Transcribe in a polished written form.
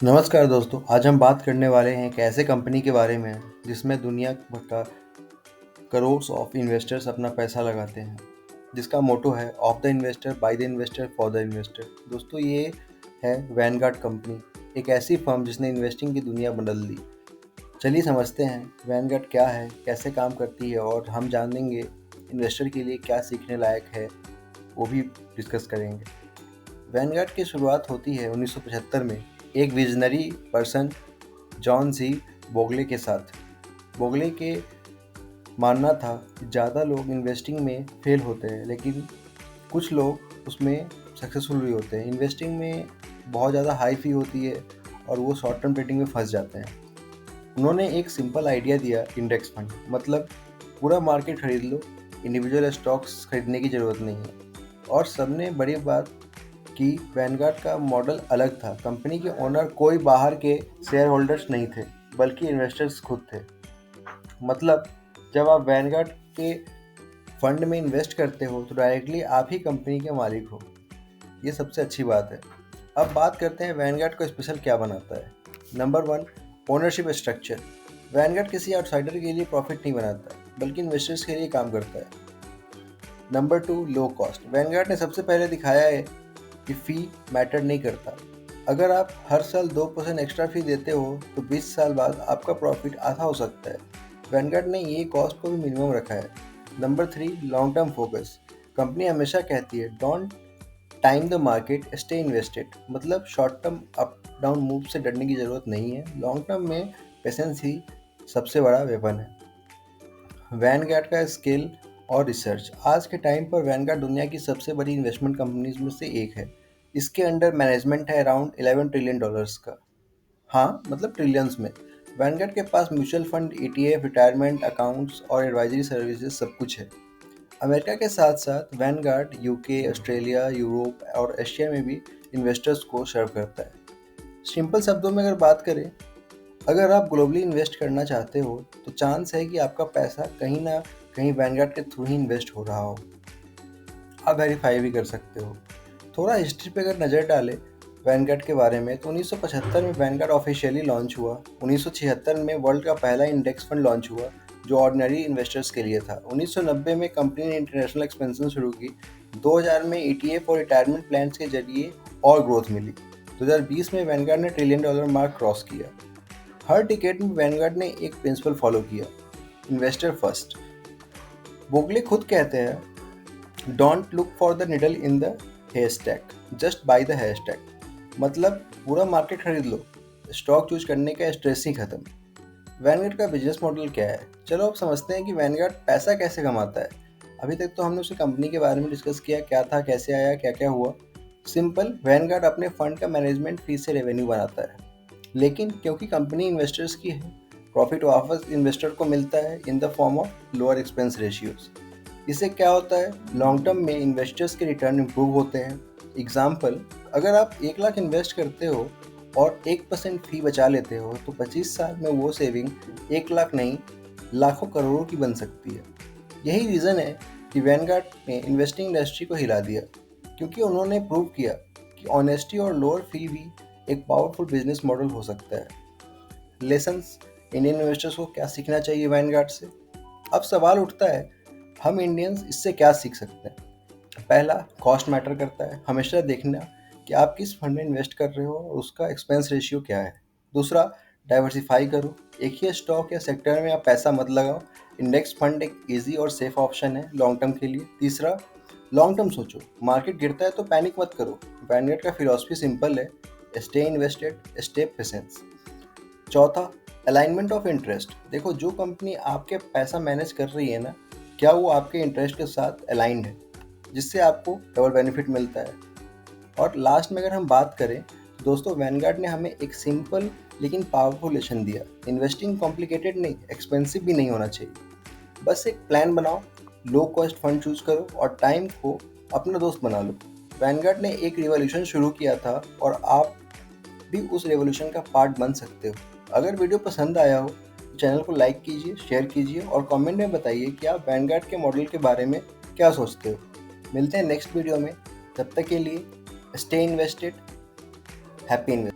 नमस्कार दोस्तों, आज हम बात करने वाले हैं एक ऐसे कंपनी के बारे में जिसमें दुनिया भर का करोड़्स ऑफ इन्वेस्टर्स अपना पैसा लगाते हैं, जिसका मोटो है of the investor, by the investor, for the investor. दोस्तों, ये है वैनगार्ड कंपनी, एक ऐसी फर्म जिसने इन्वेस्टिंग की दुनिया बदल दी। चलिए समझते हैं वैनगार्ड क्या है, कैसे काम करती है और हम जानेंगे इन्वेस्टर के लिए क्या सीखने लायक है, वो भी डिस्कस करेंगे। वैनगार्ड की शुरुआत होती है 1975 में एक visionary person John C Bogle के साथ। बोगले के मानना था कि ज़्यादा लोग इन्वेस्टिंग में फेल होते हैं, लेकिन कुछ लोग उसमें सक्सेसफुल भी होते हैं। इन्वेस्टिंग में बहुत ज़्यादा हाई फी होती है और वो शॉर्ट टर्म ट्रेडिंग में फंस जाते हैं। उन्होंने एक सिंपल आइडिया दिया, इंडेक्स फंड, मतलब पूरा मार्केट खरीद लो, इंडिविजुअल स्टॉक्स खरीदने की ज़रूरत नहीं है। और सबने बड़ी बात कि वैनगार्ड का मॉडल अलग था। कंपनी के ओनर कोई बाहर के शेयर होल्डर्स नहीं थे, बल्कि इन्वेस्टर्स खुद थे। मतलब जब आप वैनगार्ड के फंड में इन्वेस्ट करते हो तो डायरेक्टली आप ही कंपनी के मालिक हो। ये सबसे अच्छी बात है। अब बात करते हैं वैनगार्ड को स्पेशल क्या बनाता है। Number 1, ownership structure. वैनगार्ड किसी आउटसाइडर के लिए प्रॉफिट नहीं बनाता, बल्कि इन्वेस्टर्स के लिए काम करता है। Number 2, low cost. वैनगार्ड ने सबसे पहले दिखाया है कि फ़ी मैटर नहीं करता। अगर आप हर साल 2% एक्स्ट्रा फ़ी देते हो तो 20 साल बाद आपका प्रॉफिट आधा हो सकता है। वैनगार्ड ने ये कॉस्ट को भी मिनिमम रखा है। Number 3, long term focus. Company हमेशा कहती है don't time the market, stay invested. मतलब short term up down move से डरने की ज़रूरत नहीं है। लॉन्ग टर्म में पेशेंस ही सबसे बड़ा वेपन है। वैनगार्ड का स्केल और रिसर्च। आज के टाइम पर वैनगार्ड दुनिया की सबसे बड़ी इन्वेस्टमेंट कंपनीज में से एक है। इसके अंडर मैनेजमेंट है अराउंड 11 ट्रिलियन डॉलर्स का। हाँ, मतलब ट्रिलियंस में। वैनगार्ड के पास mutual fund, ETF, retirement accounts और एडवाइजरी सर्विसेज सब कुछ है। अमेरिका के साथ साथ वैनगार्ड यूके, ऑस्ट्रेलिया, यूरोप और एशिया में भी इन्वेस्टर्स को सर्व करता है। सिंपल शब्दों में अगर बात करें, अगर आप ग्लोबली इन्वेस्ट करना चाहते हो तो चांस है कि आपका पैसा कहीं ना कहीं वैनगार्ड के थ्रू ही इन्वेस्ट हो रहा हो। आप वेरीफाई भी कर सकते हो। थोड़ा हिस्ट्री पे अगर नज़र डालें वैनगार्ड के बारे में, तो 1975 में वैनगार्ड ऑफिशियली लॉन्च हुआ। 1976 में वर्ल्ड का पहला इंडेक्स फंड लॉन्च हुआ जो ऑर्डिनरी इन्वेस्टर्स के लिए था। 1990 में कंपनी ने इंटरनेशनल एक्सपेंशन शुरू की। 2000 में ETF और रिटायरमेंट प्लान्स के जरिए और ग्रोथ मिली। 2020 में वैनगार्ड ने ट्रिलियन डॉलर मार्क क्रॉस किया। हर टिकट में वैनगार्ड ने एक प्रिंसिपल फॉलो किया, इन्वेस्टर फर्स्ट। बोगले खुद कहते हैं don't look for the needle in the haystack, just buy the haystack. मतलब पूरा मार्केट खरीद लो, स्टॉक चूज करने का स्ट्रेस ही खत्म। वैनगार्ड का बिजनेस मॉडल क्या है, चलो अब समझते हैं कि वैनगार्ड पैसा कैसे कमाता है। अभी तक तो हमने उसी कंपनी के बारे में डिस्कस किया, क्या था, कैसे आया, क्या क्या हुआ। सिंपल, वैनगार्ड अपने फंड का मैनेजमेंट फी से रेवेन्यू बनाता है, लेकिन क्योंकि कंपनी इन्वेस्टर्स की है, प्रॉफिट वापस इन्वेस्टर को मिलता है in the form of lower expense ratios. इससे क्या होता है, लॉन्ग टर्म में इन्वेस्टर्स के रिटर्न इंप्रूव होते हैं। एग्जाम्पल, अगर आप 1 लाख इन्वेस्ट करते हो और 1% फी बचा लेते हो तो 25 साल में वो सेविंग 1 लाख नहीं, लाखों करोड़ों की बन सकती है। यही रीज़न है कि वैनगार्ड ने इन्वेस्टिंग इंडस्ट्री को हिला दिया, क्योंकि उन्होंने प्रूव किया कि ऑनेस्टी और लोअर फी भी एक पावरफुल बिजनेस मॉडल हो सकता है। लेसन्स, इंडियन इन्वेस्टर्स को क्या सीखना चाहिए वैनगार्ड से। अब सवाल उठता है, हम इंडियंस इससे क्या सीख सकते हैं। पहला, कॉस्ट मैटर करता है। हमेशा देखना कि आप किस फंड में इन्वेस्ट कर रहे हो और उसका एक्सपेंस रेशियो क्या है। दूसरा, डाइवर्सिफाई करो। एक ही स्टॉक या सेक्टर में आप पैसा मत लगाओ। इंडेक्स फंड एक इजी और सेफ ऑप्शन है लॉन्ग टर्म के लिए। तीसरा, लॉन्ग टर्म सोचो। मार्केट गिरता है तो पैनिक मत करो। वैनगार्ड का फिलॉसफी सिंपल है, स्टे इन्वेस्टेड, स्टे पेशेंस। चौथा, अलाइनमेंट ऑफ इंटरेस्ट। देखो, जो कंपनी आपके पैसा मैनेज कर रही है ना, क्या वो आपके इंटरेस्ट के साथ अलाइंड है, जिससे आपको डबल बेनिफिट मिलता है। और लास्ट में अगर हम बात करें तो दोस्तों, वैनगार्ड ने हमें एक सिंपल लेकिन पावरफुल लेसन दिया। इन्वेस्टिंग कॉम्प्लिकेटेड नहीं, एक्सपेंसिव भी नहीं होना चाहिए। बस एक प्लान बनाओ, लो कॉस्ट फंड चूज करो और टाइम को अपना दोस्त बना लो। वैनगार्ड ने एक रिवॉल्यूशन शुरू किया था और आप भी उस रेवोल्यूशन का पार्ट बन सकते हो। अगर वीडियो पसंद आया हो तो चैनल को लाइक कीजिए, शेयर कीजिए और कमेंट में बताइए कि आप वैनगार्ड के मॉडल के बारे में क्या सोचते हो। मिलते हैं नेक्स्ट वीडियो में, तब तक के लिए स्टे इन्वेस्टेड, हैप्पी इन्वेस्ट।